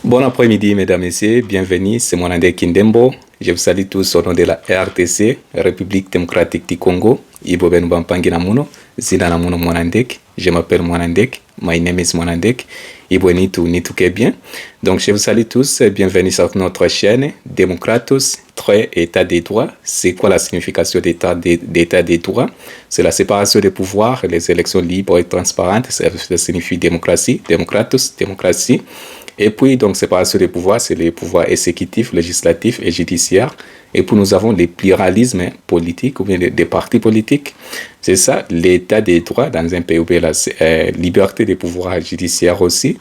Bon après-midi, mesdames et messieurs. Bienvenue, c'est Monandek Kindembo. Je vous salue tous au nom de la RDC, République démocratique du Congo. Ibo ben bampangi namuno, zina namuno Monandek. Je m'appelle Monandek. My name is Monandek. Ibo nitu bien. Donc je vous salue tous. Bienvenue sur notre chaîne Démocratos, très état des droits. C'est quoi la signification d'état des droits? C'est la séparation des pouvoirs, les élections libres et transparentes. Ça signifie démocratie. Démocratos, démocratie. Et puis, donc, séparation des pouvoirs, c'est les pouvoirs exécutifs, législatifs et judiciaires. Et puis, nous avons le pluralisme politique ou bien des partis politiques. C'est ça, l'état des droits dans un pays où la liberté des pouvoirs judiciaires aussi.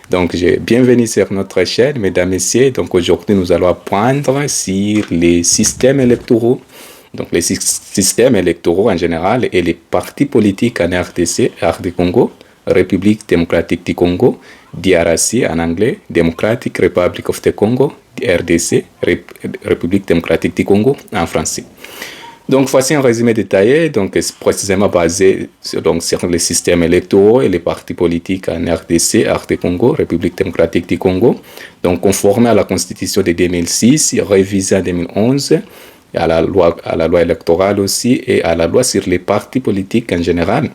Donc, bienvenue sur notre chaîne, mesdames et messieurs. Donc, aujourd'hui, nous allons apprendre sur les systèmes électoraux. Donc, les systèmes électoraux en général et les partis politiques en RDC, RD Congo, République démocratique du Congo, DRC en anglais, Democratic Republic of the Congo, RDC, République démocratique du Congo en français. Donc voici un résumé détaillé, donc précisément basé sur les systèmes électoraux et les partis politiques en RDC, RD Congo, République démocratique du Congo, donc conformé à la Constitution de 2006, révisée en 2011, à la loi électorale aussi et à la loi sur les partis politiques en général.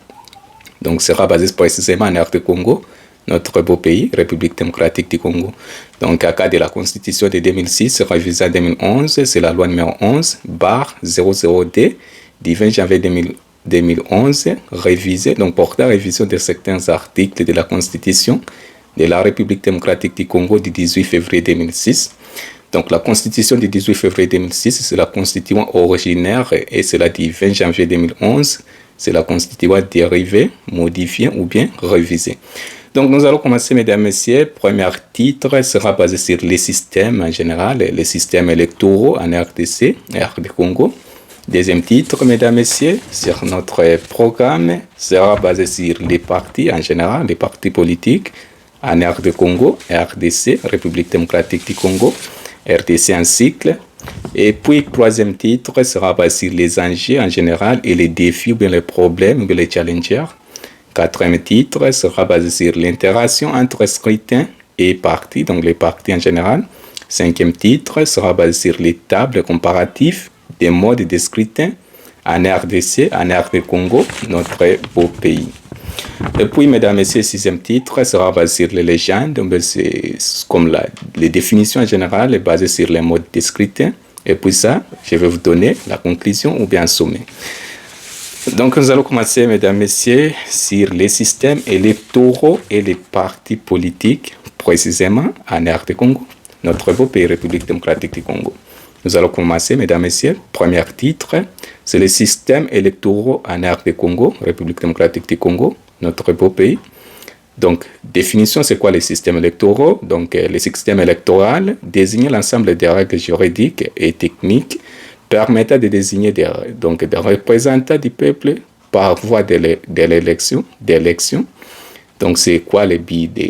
Donc sera basé précisément en RD Congo, notre beau pays, République démocratique du Congo. Donc, à cas de la Constitution de 2006, révisée en 2011, c'est la loi numéro 11/00D du 20 janvier 2011, révisée, donc portant à révision de certains articles de la Constitution de la République démocratique du Congo du 18 février 2006. Donc, la Constitution du 18 février 2006, c'est la Constitution originaire et cela du 20 janvier 2011, c'est la Constitution dérivée, modifiée ou bien révisée. Donc, nous allons commencer, mesdames et messieurs. Premier titre sera basé sur les systèmes en général, les systèmes électoraux en RDC, RD Congo. Deuxième titre, mesdames et messieurs, sur notre programme, sera basé sur les partis en général, les partis politiques en RD Congo, RDC, République démocratique du Congo, RDC en cycle. Et puis, troisième titre sera basé sur les enjeux en général et les défis ou bien les problèmes ou bien les challengers. Quatrième titre sera basé sur l'interaction entre scrutin et partis, donc les partis en général. Cinquième titre sera basé sur les tables comparatives des modes de scrutin en RDC, en RD Congo, notre beau pays. Et puis, mesdames et messieurs, sixième titre sera basé sur les légendes, donc c'est comme les définitions en général basées sur les modes de scrutin. Et puis ça, je vais vous donner la conclusion ou bien un sommet. Donc, nous allons commencer, mesdames et messieurs, sur les systèmes électoraux et les partis politiques, précisément en RD Congo, notre beau pays, République démocratique du Congo. Nous allons commencer, mesdames et messieurs. Premier titre, c'est les systèmes électoraux en RD Congo, République démocratique du Congo, notre beau pays. Donc, définition, c'est quoi les systèmes électoraux? Donc, les systèmes électoraux désignent l'ensemble des règles juridiques et techniques permettant de désigner des représentants du peuple par voie de l'élection. Donc, c'est quoi le but de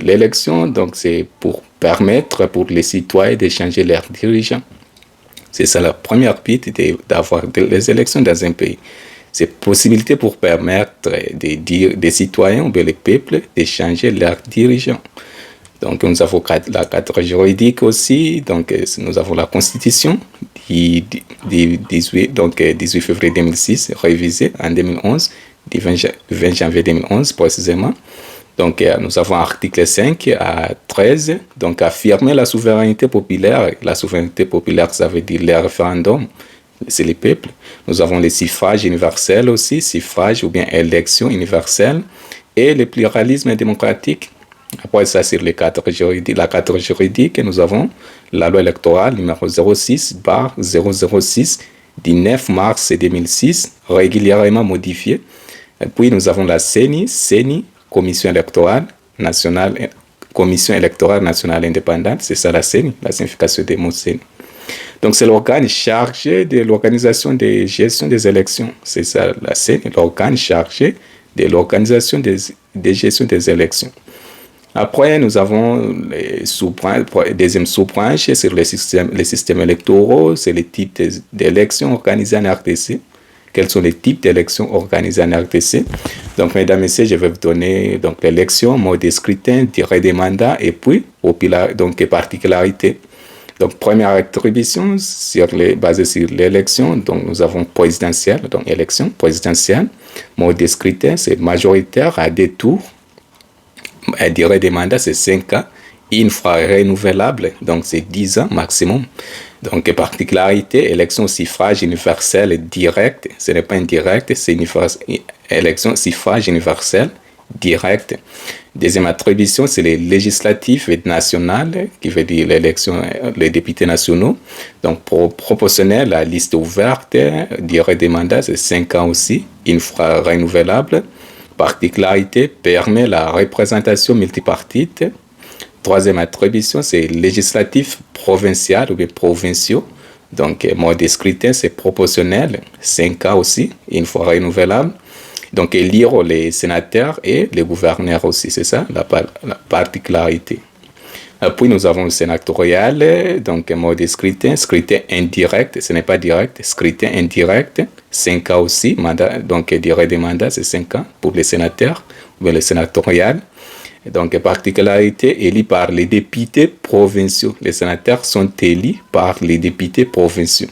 l'élection? Donc, c'est pour permettre pour les citoyens de changer leurs dirigeants. C'est ça la première but d'avoir des élections dans un pays. C'est possibilité pour permettre des citoyens ou bien les peuples de changer leurs dirigeants. Donc, nous avons la cadre juridique aussi. Donc, nous avons la Constitution du 18 février 2006, révisée en 2011, du 20 janvier 2011 précisément. Donc, nous avons article 5 à 13, donc affirmer la souveraineté populaire. La souveraineté populaire, ça veut dire les référendums, c'est les peuples. Nous avons les suffrages universels aussi, suffrage ou bien élection universelle, et le pluralisme démocratique. Après ça, sur la cadre juridique, nous avons la loi électorale numéro 06/006 du 9 mars 2006, régulièrement modifiée. Et puis, nous avons la CENI, Commission électorale nationale indépendante. C'est ça la CENI, la signification des mots CENI. Donc, c'est l'organe chargé de l'organisation de gestion des élections. C'est ça la CENI, l'organe chargé de l'organisation de gestion des élections. Après, nous avons deuxième sous-branche sur les systèmes électoraux, c'est les types d'élections organisées en RDC. Quels sont les types d'élections organisées en RDC? Donc, mesdames et messieurs, je vais vous donner l'élection, mode de scrutin, durée des mandats et puis donc particularité. Donc, première attribution basée sur l'élection. Donc, nous avons présidentielle, donc élection présidentielle. Mode de scrutin, c'est majoritaire à 2 tours. La durée des mandats, c'est 5 ans. Une fois renouvelable, donc c'est 10 ans maximum. Donc, particularité, élection suffrage universel direct. Ce n'est pas indirect, c'est une élection suffrage universel direct. Deuxième attribution, c'est les législatives et nationales, qui veut dire l'élection, les députés nationaux. Donc, proportionnel à liste ouverte, durée des mandats, c'est 5 ans aussi, une fois renouvelable. Particularité, permet la représentation multipartite. Troisième attribution, c'est législatif provincial ou bien provinciaux. Donc, mode de scrutin, c'est proportionnel, 5 ans aussi, une fois renouvelable. Donc, élire les sénateurs et les gouverneurs aussi, c'est ça la particularité. Puis, nous avons le sénatorial, donc mode de scrutin indirect, ce n'est pas direct, scrutin indirect, 5 ans aussi, mandat, donc durée des mandats, c'est 5 ans pour les sénateurs, ou bien le sénatorial. Donc, particularité, élus par les députés provinciaux. Les sénateurs sont élus par les députés provinciaux.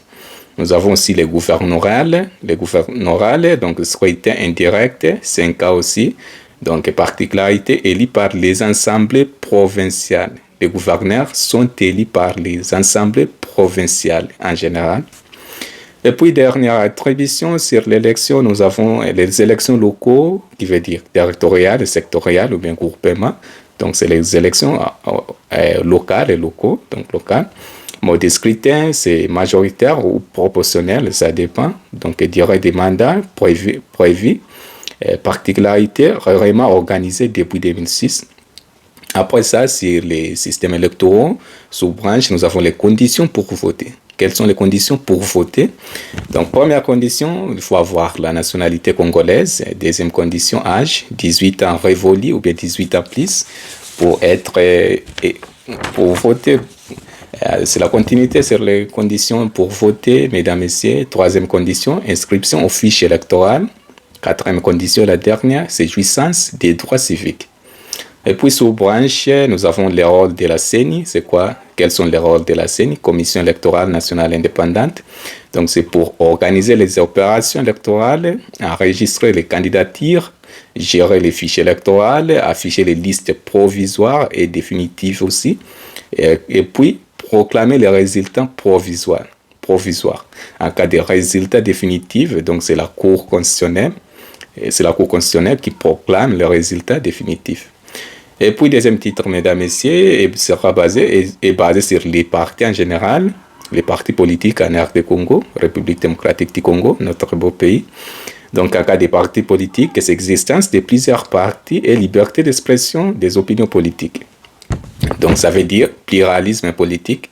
Nous avons aussi les gouvernorales, donc scrutin indirect, 5 ans aussi. Donc, particularité, élus par les assemblées provinciales. Les gouverneurs sont élus par les assemblées provinciales en général. Et puis, dernière attribution sur l'élection, nous avons les élections locaux, qui veut dire territoriales, sectoriales ou bien groupement. Donc, c'est les élections locales et locaux, donc locales. Mode de scrutin, c'est majoritaire ou proportionnel, ça dépend. Donc, durée des mandats prévus. Particularité, rarement organisée depuis 2006. Après ça, sur les systèmes électoraux, sous branche, nous avons les conditions pour voter. Quelles sont les conditions pour voter? Donc, première condition, il faut avoir la nationalité congolaise. Deuxième condition, âge, 18 ans révolu ou bien 18 ans plus pour voter. C'est la continuité sur les conditions pour voter, mesdames, messieurs. Troisième condition, inscription au fichier électoral. Quatrième condition, la dernière, c'est jouissance des droits civiques. Et puis, sous branche, nous avons les rôles de la CENI. C'est quoi? Quels sont les rôles de la CENI? Commission électorale nationale indépendante. Donc, c'est pour organiser les opérations électorales, enregistrer les candidatures, gérer les fichiers électoraux, afficher les listes provisoires et définitives aussi. Et puis, proclamer les résultats provisoires. En cas de résultats définitifs, donc c'est la Cour constitutionnelle. C'est la Cour constitutionnelle qui proclame les résultats définitifs. Et puis, deuxième titre, mesdames, messieurs, sera basé sur les partis en général, les partis politiques en RD Congo, République démocratique du Congo, notre beau pays. Donc, en cas de partis politiques, c'est l'existence de plusieurs partis et liberté d'expression des opinions politiques. Donc, ça veut dire pluralisme politique.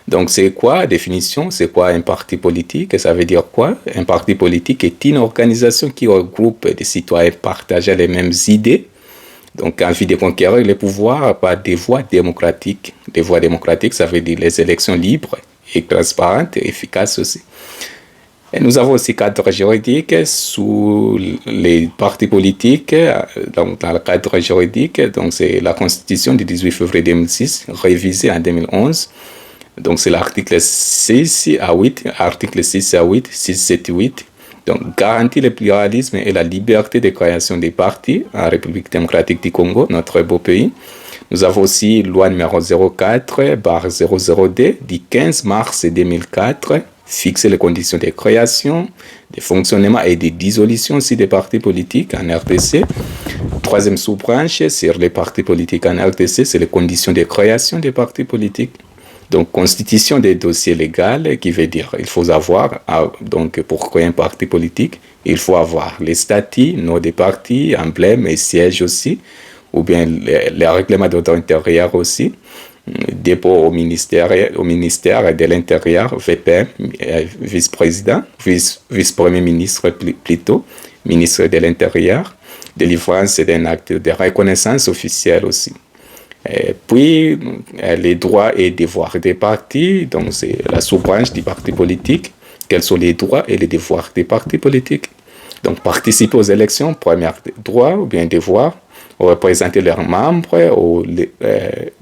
Donc, c'est quoi, définition, c'est quoi un parti politique? Ça veut dire quoi? Un parti politique est une organisation qui regroupe des citoyens partageant les mêmes idées, donc en vue de conquérir le pouvoir par des voies démocratiques. Des voies démocratiques, ça veut dire les élections libres et transparentes et efficaces aussi. Et nous avons aussi cadre juridique sous les partis politiques. Donc, dans le cadre juridique, donc c'est la Constitution du 18 février 2006, révisée en 2011. Donc, c'est l'article 6 à 8, 6, 7, 8. Donc, garantit le pluralisme et la liberté de création des partis en République démocratique du Congo, notre beau pays. Nous avons aussi loi numéro 04/00D du 15 mars 2004, fixer les conditions de création, de fonctionnement et de dissolution aussi des partis politiques en RDC. Troisième sous-branche sur les partis politiques en RDC, c'est les conditions de création des partis politiques. Donc, constitution des dossiers légaux, qui veut dire il faut avoir, donc pour créer un parti politique, il faut avoir les statuts, nom des partis, emblèmes et sièges aussi, ou bien les règlements d'ordre intérieur aussi, dépôt au ministère de l'Intérieur, VPM, vice-président, vice-premier ministre plutôt, ministre de l'Intérieur, délivrance d'un acte de reconnaissance officielle aussi. Et puis, les droits et devoirs des partis, donc c'est la sous-branche du parti politique. Quels sont les droits et les devoirs des partis politiques? Donc, participer aux élections, premier droit ou bien devoir. représenter leurs membres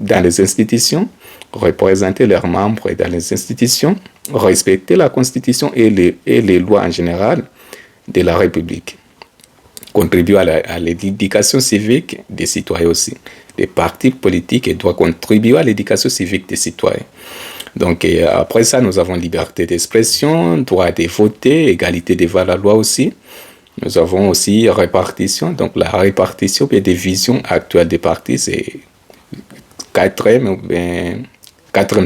dans les institutions, représenter leurs membres dans les institutions, respecter la Constitution et les lois en général de la République. Contribuer à l'éducation civique des citoyens aussi. Les partis politiques doivent contribuer à l'éducation civique des citoyens. Donc après ça, nous avons liberté d'expression, droit de voter, égalité devant la loi aussi. Nous avons aussi répartition. Donc la répartition et division actuelle des partis, c'est quatrième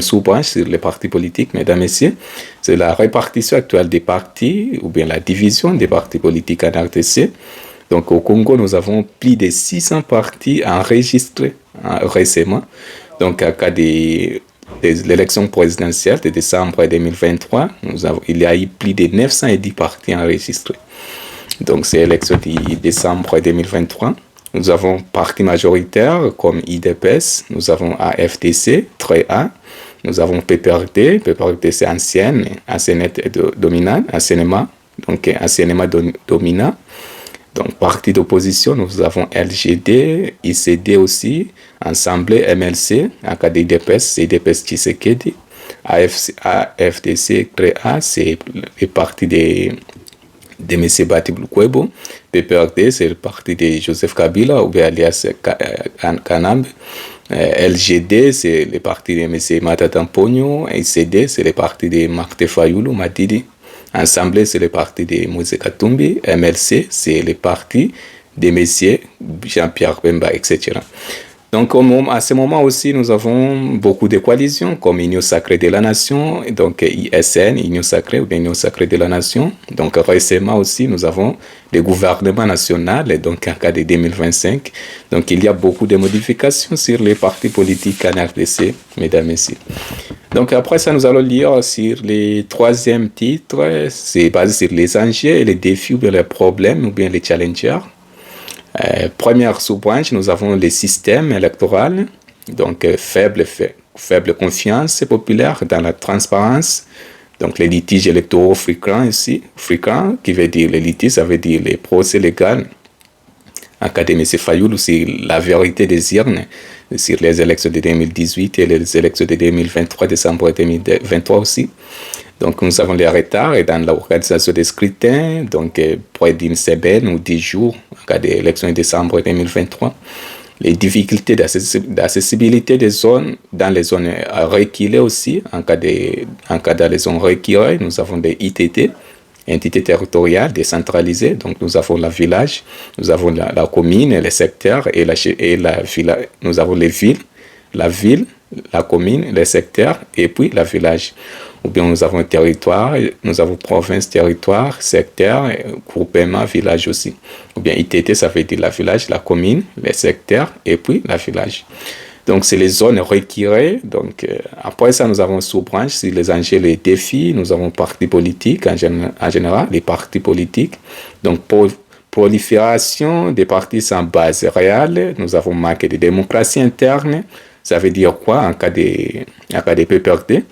sous-branche sur les partis politiques, mesdames et messieurs. C'est la répartition actuelle des partis ou bien la division des partis politiques en RDC. Donc au Congo, nous avons plus de 600 partis enregistrés récemment. Donc à cas de l'élection présidentielle de décembre 2023, il y a eu plus de 910 partis enregistrés. Donc c'est l'élection de décembre 2023. Nous avons partis majoritaires comme IDPS, nous avons AFDC, très A, nous avons PPRD, PPRD c'est anciennement dominant. Donc, parti d'opposition, nous avons LGD, ICD aussi, Assemblée, MLC, en cas d'IDPS, c'est IDPS Tshisekedi, AFDC, CREA, c'est le parti de M. Bati Lukwebo, PPRD, c'est le parti de Joseph Kabila, ou bien alias Kanambe, LGD, c'est le parti de M. Matata Mponyo, ICD, c'est le parti de Martin Fayulu, Matidi. Assemblée, c'est le parti de Moïse Katumbi. MLC, c'est le parti de messieurs Jean-Pierre Bemba, etc. Donc, à ce moment aussi, nous avons beaucoup de coalitions, comme Union Sacrée de la Nation, donc ISN, Union Sacrée ou Union Sacrée de la Nation. Donc, récemment aussi, nous avons le gouvernement national, donc en cas de 2025. Donc, il y a beaucoup de modifications sur les partis politiques en RDC, mesdames et messieurs. Donc, après ça, nous allons lire sur le troisième titre, c'est basé sur les enjeux et les défis ou bien les problèmes ou bien les challengers. Première sous-branche, nous avons le système électoral, donc faible confiance populaire dans la transparence, donc les litiges électoraux fréquents ici, qui veut dire les litiges, ça veut dire les procès légaux. En cas de M. Fayoulou, c'est la vérité des urnes sur les élections de 2018 et les élections de 2023, décembre 2023 aussi. Donc, nous avons les retards dans l'organisation des scrutins, donc près d'une semaine ou 10 jours en cas d'élection de décembre 2023. Les difficultés d'accessibilité des zones, dans les zones reculées aussi, en cas dans les zones reculées, nous avons des ITT, entités territoriales décentralisées. Donc, nous avons la village, nous avons la commune, les secteurs et la ville. Nous avons les villes, la ville, la commune, les secteurs et puis la village. Ou bien nous avons territoire, nous avons province, territoire, secteur, groupement, village aussi. Ou bien ITT, ça veut dire la village, la commune, les secteurs et puis la village. Donc, c'est les zones retirées. Donc, après ça, nous avons sous-branche sur les enjeux, les défis. Nous avons partis politiques en général, les partis politiques. Donc, prolifération des partis sans base réelle. Nous avons manqué de démocratie interne. Ça veut dire quoi en cas de PPRD?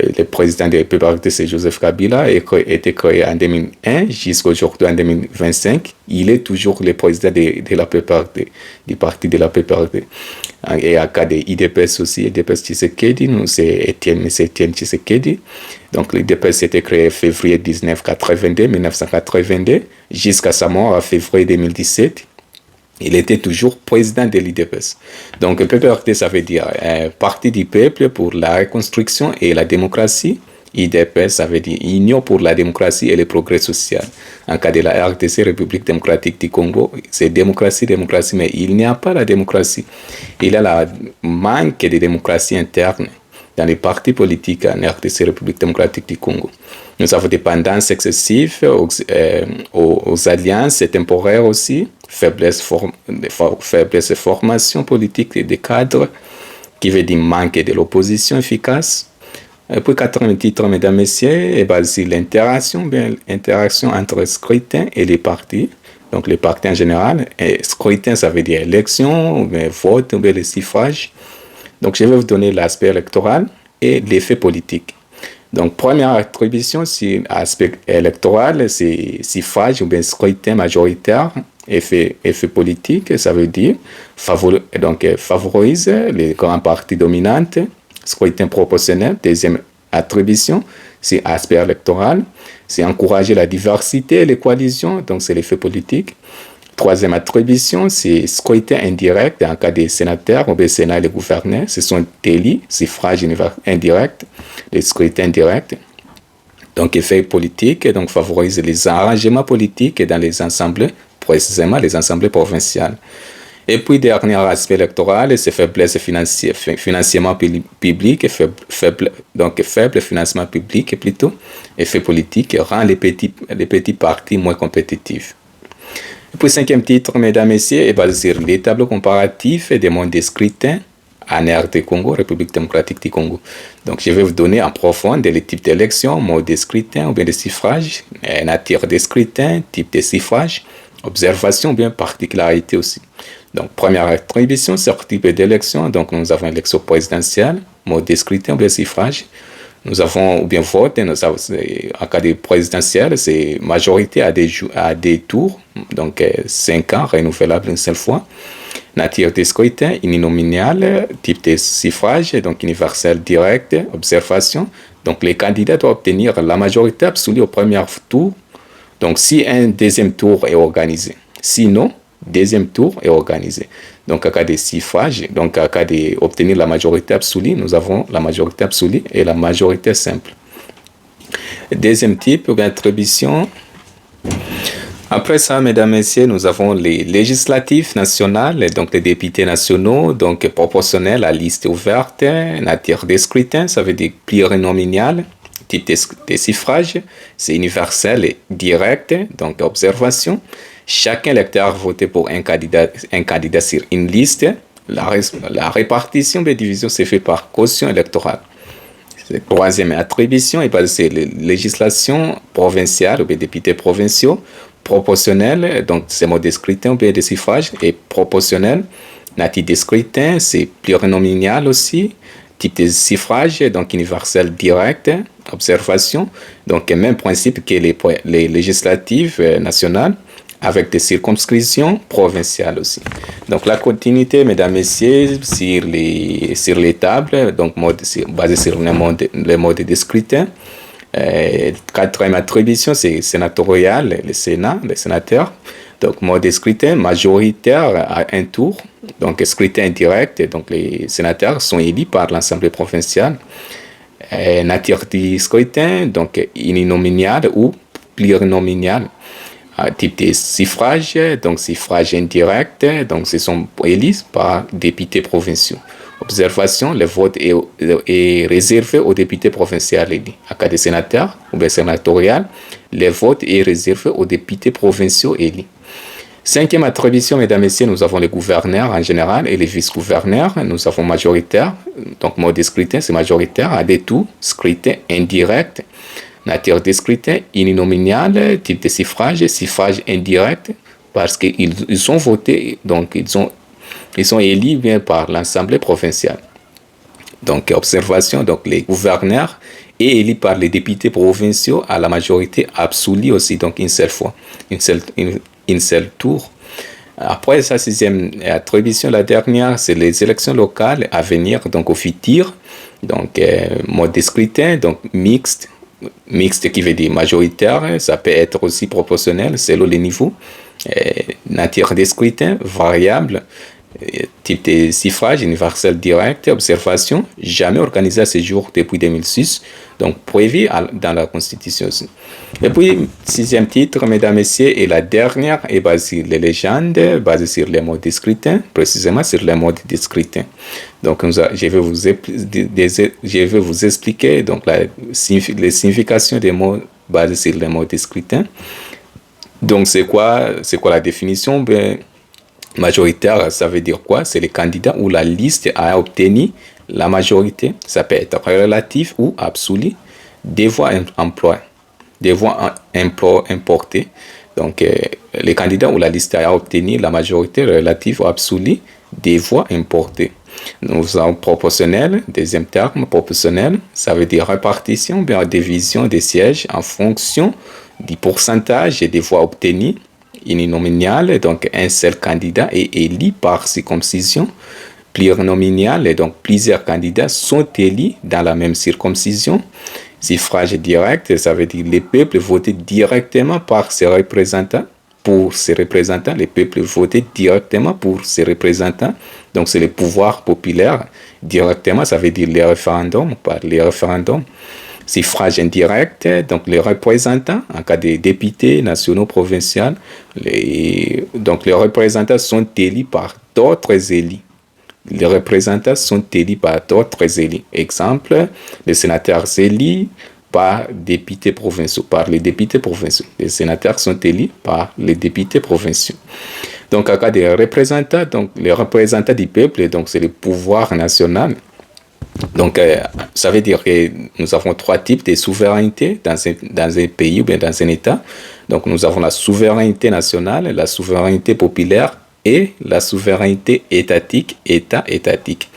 Le président de PPRD, c'est Joseph Kabila, a été créé en 2001 jusqu'à aujourd'hui en 2025. Il est toujours le président de la PPRD, du parti de la PPRD. Et à cas de IDPS aussi, IDPS Tshisekedi, c'est M. Etienne Tshisekedi. Donc l'IDPS a été créé en février 1982, jusqu'à sa mort en février 2017. Il était toujours président de l'IDPS. Donc, PPRD, ça veut dire Parti du peuple pour la reconstruction et la démocratie. IDPS, ça veut dire Union pour la démocratie et le progrès social. En cas de la RDC, République démocratique du Congo, c'est démocratie, mais il n'y a pas la démocratie. Il y a le manque de démocratie interne dans les partis politiques en RDC, République démocratique du Congo. Nous avons dépendance excessive aux alliances temporaires aussi, faiblesse formation politique des cadres, qui veut dire manque de l'opposition efficace. Et puis, quatrième titre, mesdames, messieurs, est basé sur l'interaction entre le scrutin et les partis. Donc, les partis en général. Et scrutin, ça veut dire élection, ou bien vote, ou bien le suffrage. Donc, je vais vous donner l'aspect électoral et l'effet politique. Donc, première attribution, c'est l'aspect électoral, c'est suffrage ou bien scrutin majoritaire Effet politique, ça veut dire favorise les grands partis dominantes, scrutin proportionnel. Deuxième attribution, c'est aspect électoral, c'est encourager la diversité et les coalitions, donc c'est l'effet politique. Troisième attribution, c'est scrutin indirect en cas des sénateurs, ou des sénats et les gouverneurs. Ce sont élus, suffrage indirect, les scrutins indirects. Donc, effet politique, donc favorise les arrangements politiques dans les assemblées, précisément les assemblées provinciales. Et puis, dernier aspect électoral, c'est faiblesse financièrement public, faible financement public plutôt, effet politique, rend les petits partis moins compétitifs. Et puis, cinquième titre, mesdames et messieurs, est basé sur les tableaux comparatifs des modes de scrutin en RD Congo, République démocratique du Congo. Donc, je vais vous donner en profondeur les types d'élections, mode de scrutin ou bien de suffrage, nature de scrutin, type de suffrage, observation ou bien particularité aussi. Donc, première attribution, c'est le type d'élection. Donc, nous avons l'élection présidentielle, mode de scrutin ou bien suffrage. Nous avons, ou bien vote, en cas de présidentielle, c'est majorité à des tours, donc 5 ans, renouvelable une seule fois. Nature de scrutin, uninominal, type de suffrage, donc universel direct, observation. Donc, les candidats doivent obtenir la majorité absolue au premier tour. Donc, si un deuxième tour est organisé. Sinon, deuxième tour est organisé. Donc, en cas de suffrage, donc en cas d'obtenir la majorité absolue, nous avons la majorité absolue et la majorité simple. Deuxième type d'attribution. Après ça, mesdames et messieurs, nous avons les législatifs nationales, donc les députés nationaux, donc proportionnels à liste ouverte, nature de scrutin, ça veut dire plurinominal, type de suffrage, c'est universel et direct, donc observation. Chaque électeur voté pour un candidat sur une liste. La répartition des divisions se fait par quotient électoral. La troisième attribution est basée sur les législations provinciales ou des députés provinciaux, proportionnels, donc c'est mode de scrutin ou bien de suffrage, et proportionnel. Nature de scrutin, c'est plurinominal aussi. Type de suffrage, donc universel direct, observation. Donc, même principe que les législatives nationales, avec des circonscriptions provinciales aussi. Donc, la continuité, mesdames et messieurs, sur les tables, donc basé sur les modes de scrutin. Quatrième attribution, c'est sénatorial, les sénateurs. Donc, mode de scrutin majoritaire à un tour. Donc, scrutin indirect, donc les sénateurs sont élus par l'Assemblée provinciale. Nature du scrutin, donc uninominal ou plurinominal. Type de suffrage, donc suffrage indirect, donc ce sont élus par députés provinciaux. Observation, le vote est réservé aux députés provinciaux élus. En cas de sénateur ou bien sénatorial, le vote est réservé aux députés provinciaux élus. Cinquième attribution, mesdames et messieurs, nous avons les gouverneurs en général et les vice-gouverneurs. Nous avons majoritaire, donc mode de scrutin, c'est majoritaire à des tours, scrutin indirect. Nature de scrutin, uninominal, type de suffrage indirect, parce qu'ils sont votés, donc ils sont élus bien par l'Assemblée provinciale. Donc, observation, donc les gouverneurs est élu par les députés provinciaux à la majorité absolue aussi, donc une seule fois, une seule tour. Après sa sixième attribution, la dernière, c'est les élections locales à venir, donc au futur, donc mode de scrutin, donc mixte qui veut dire majoritaire, ça peut être aussi proportionnel selon les niveaux. Nature de scrutin, variable, type de suffrage universel direct, observation, jamais organisé à ce jour depuis 2006, donc prévu dans la Constitution aussi. Et puis, sixième titre, mesdames et messieurs, et la dernière est basée sur les légendes, basée sur les modes de scrutin, précisément sur les modes de scrutin. Donc, je vais vous expliquer donc, les significations des mots basés sur les modes de scrutin. Donc, c'est quoi la définition? Majoritaire, ça veut dire quoi? C'est le candidat ou la liste a obtenu la majorité. Ça peut être relatif ou absolu. Des voix importées. Donc, le candidat ou la liste a obtenu la majorité relative ou absolue des voix importées. Nous avons proportionnel, deuxième terme, proportionnel, ça veut dire répartition, bien division des sièges en fonction du pourcentage des voix obtenues. uninominal, donc un seul candidat est élu par circoncision. Plurinominal, donc plusieurs candidats sont élus dans la même circoncision. Suffrage direct, ça veut dire les peuples votent directement par ses représentants. Pour ses représentants, les peuples votent directement pour ses représentants. Donc c'est le pouvoir populaire directement, ça veut dire les référendums, par les référendums. Suffrage indirect, donc les représentants, en cas de députés nationaux, provinciaux, donc les représentants sont élus par d'autres élus. Les représentants sont élus par d'autres élus. Exemple, les sénateurs élus par députés provinciaux, par les députés provinciaux. Les sénateurs sont élus par les députés provinciaux. Donc, en cas de représentants, donc les représentants du peuple, donc c'est le pouvoir national. Donc, ça veut dire que nous avons trois types de souveraineté dans un pays ou bien dans un État. Donc, nous avons la souveraineté nationale, la souveraineté populaire et la souveraineté étatique, État étatique.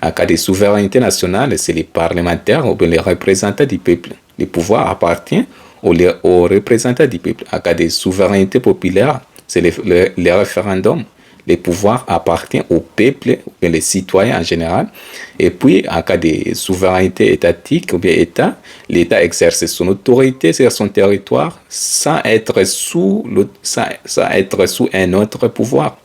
En cas de souveraineté nationale, c'est les parlementaires ou bien les représentants du peuple. Le pouvoir appartient aux représentants du peuple. En cas de souveraineté populaire, c'est les référendums. Le pouvoir appartient au peuple, ou bien les citoyens en général. Et puis, en cas de souveraineté étatique ou bien État, l'État exerce son autorité sur son territoire sans être sous un autre pouvoir.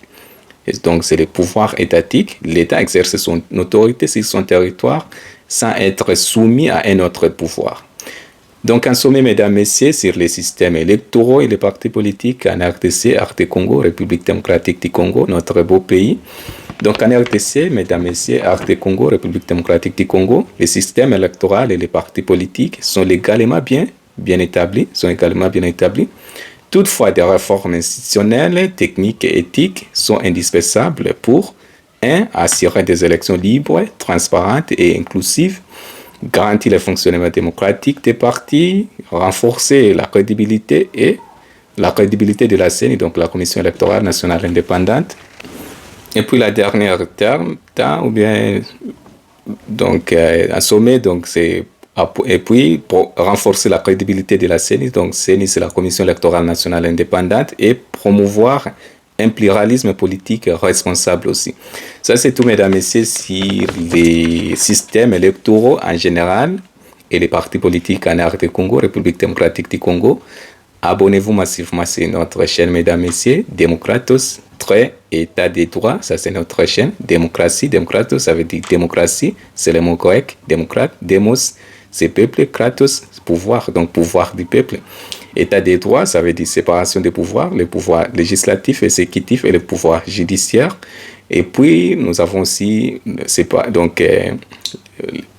Et donc, c'est le pouvoir étatique. L'État exerce son autorité sur son territoire sans être soumis à un autre pouvoir. Donc, en sommet, mesdames, messieurs, sur les systèmes électoraux et les partis politiques en RDC, RD Congo, République démocratique du Congo, notre beau pays. Donc, en RDC, mesdames, messieurs, RD Congo, République démocratique du Congo, les systèmes électoraux et les partis politiques sont légalement bien établis, Toutefois, des réformes institutionnelles, techniques et éthiques sont indispensables pour 1. Assurer des élections libres, transparentes et inclusives, garantir le fonctionnement démocratique des partis, renforcer la crédibilité de la CENI, donc la Commission électorale nationale indépendante. Et puis la dernière un sommet, donc c'est et puis pour renforcer la crédibilité de la CENI, donc CENI c'est la Commission électorale nationale indépendante, et promouvoir un pluralisme politique responsable aussi. Ça, c'est tout, mesdames et messieurs, sur les systèmes électoraux en général et les partis politiques en RD Congo, République démocratique du Congo. Abonnez-vous massivement sur notre chaîne, mesdames et messieurs, Démocratos, État des droits, ça c'est notre chaîne. Démocratie, Démocratos, ça veut dire démocratie, c'est le mot correct. Démocrate, Demos, c'est peuple, Kratos, pouvoir, donc pouvoir du peuple. État des droits, ça veut dire séparation des pouvoirs, le pouvoir législatif, exécutif et le pouvoir judiciaire. Et puis, nous avons aussi,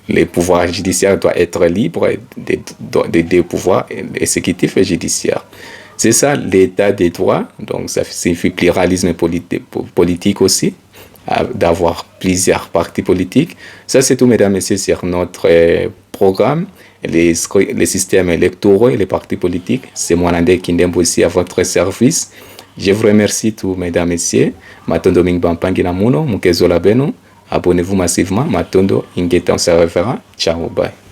le pouvoir judiciaire doit être libre des deux pouvoirs, exécutif et judiciaire. C'est ça, l'état des droits. Donc, ça signifie pluralisme politique aussi, d'avoir plusieurs partis politiques. Ça, c'est tout, mesdames et messieurs, sur notre programme. Les systèmes électoraux et les partis politiques. C'est Mwanandé Kindembo ici à votre service. Je vous remercie tous, mesdames et messieurs. Matondo Mingbampangi Namuno, Mukezo Labeno. Abonnez-vous massivement. Matondo Ingeta, on se reverra. Ciao, bye.